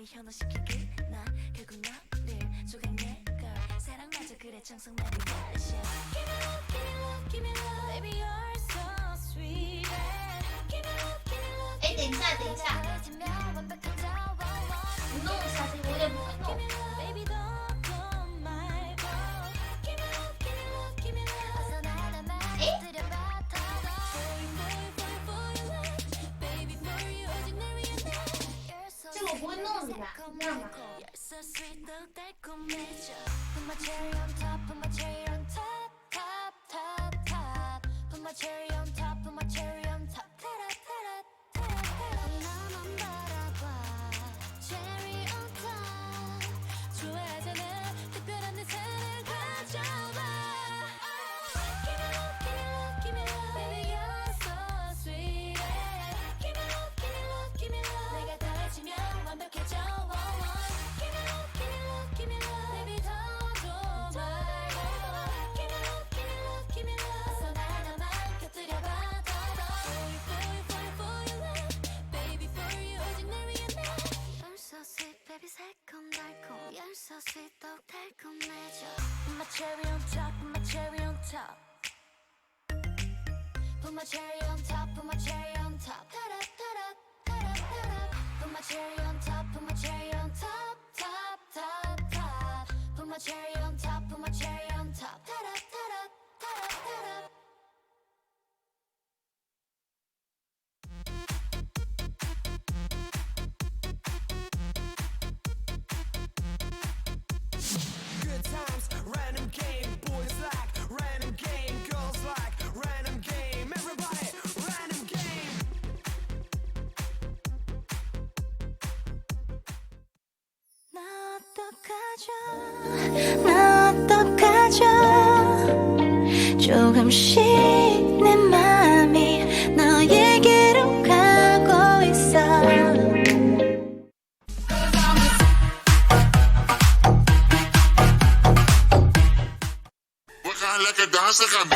哎，等一下，等一下，你弄一下这个，我有点不会弄。这个我不会弄的呀，这样吧。Put my cherry on top, put my cherry on top. Put my cherry on top, put my cherry on top, top, top, top. Put my cherry on top, put my cherry on top. Good times, random game, boys like random game, girls like random game, everybody random game. 나 어떡하죠 조금씩 내 맘이 너에게로 가고 있어 like a dancer come.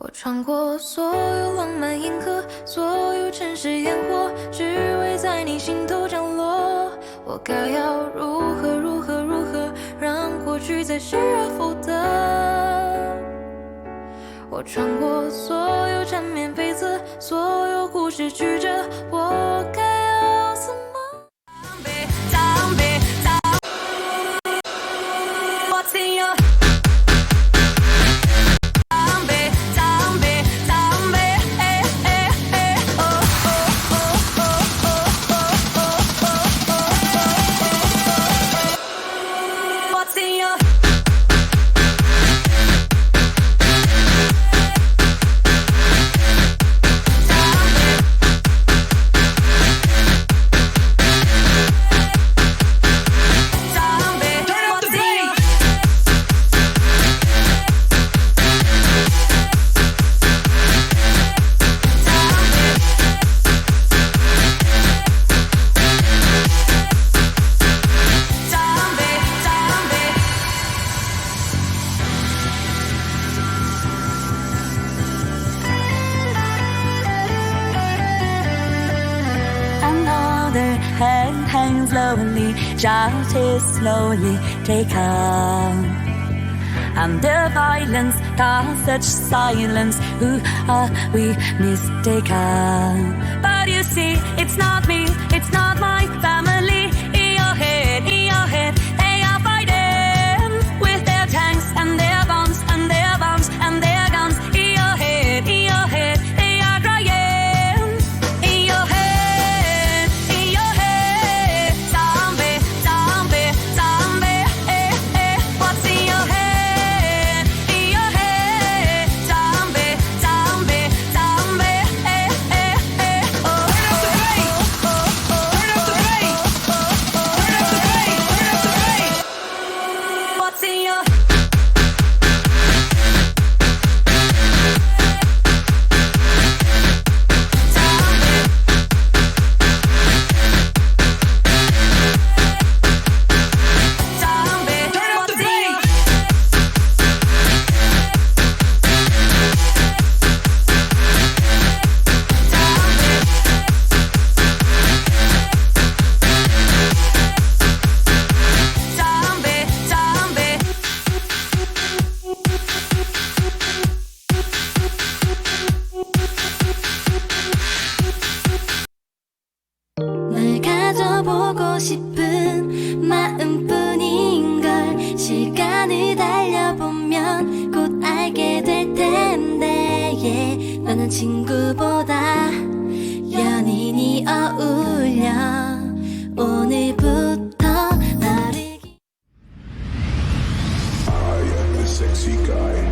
我穿过所有浪漫银河，所有城市烟火，只为在你心头降落。我该要如何让过去再失而复得？我穿过所有缠绵悱恻，所有故事曲折，我该要怎么？What's in your hand hangs lonely, shouted slowly, take on. And the violence caused such silence. Who are we mistaken? But you see, it's not me, it's not my family. In your head, they are fighting with their tanks and their bombs and their bombs and their guns. In your head, they are crying. In your head, zombie, zombie, zombie. What's in your head? In your head, zombie, zombie, zombie. Oh, what's in your zombie? What's in your zombie, zombie. 널 가져보고 싶은 마음뿐인걸. 시간을 달려보면 곧 알게 될 텐데, yeah. 너는 친구보다 연인이 어울려. 오늘부터 너를 I am the sexy guy.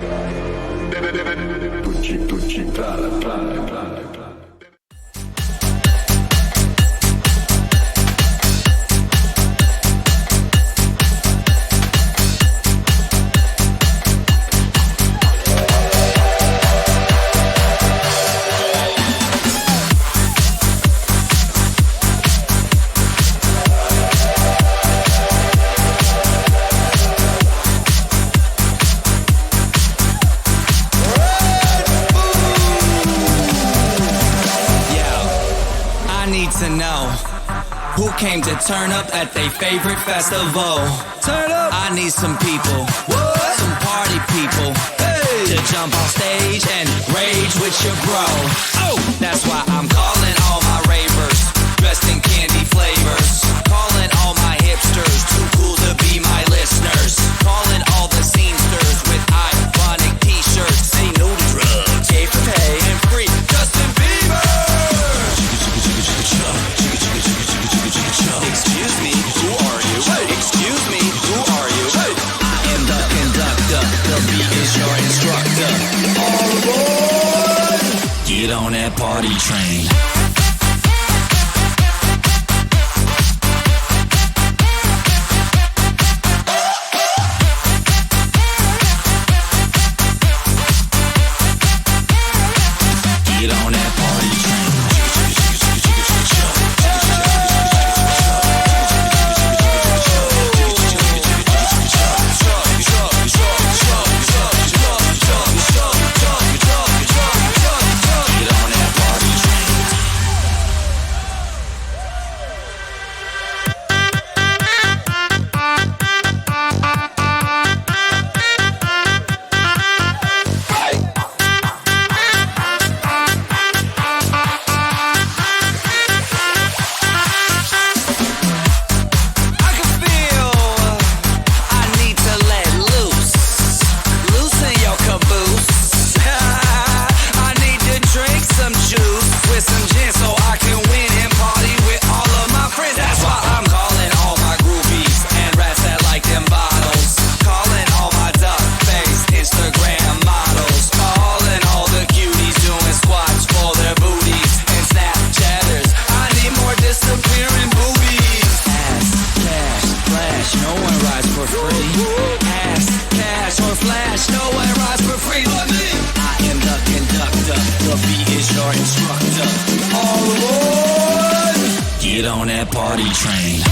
Tucci, plana, plana, plana, plana. I need to know who came to turn up at their favorite festival. Turn up. I need some people, some party people, to jump on stage and rage with your bro. Oh, that's why I'm calling all my ravers, dressed in candy flavors. Calling all my hipsters, too cool to be my listeners. Calling all the scenesters with iconic t-shirts. Say no to drugs, gay for pay and free Justin Bieber. Excuse me, who are you? Excuse me, who are you? I am the conductor, the beat is your instructor. All aboard! Get on that party train. Get on that party train. party train.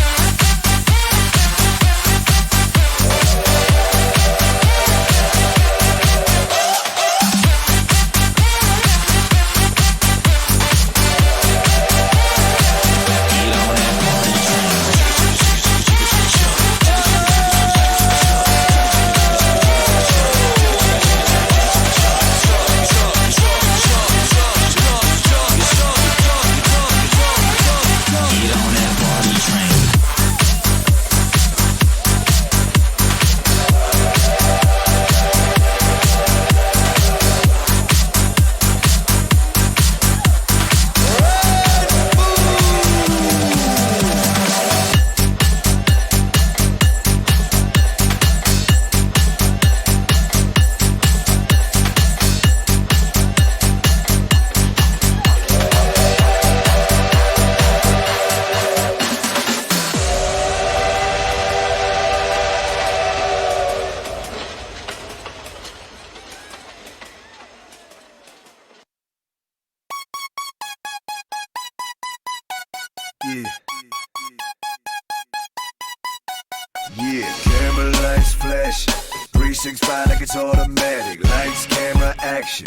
Yeah, camera lights flashing, 365 like it's automatic. Lights, camera, action.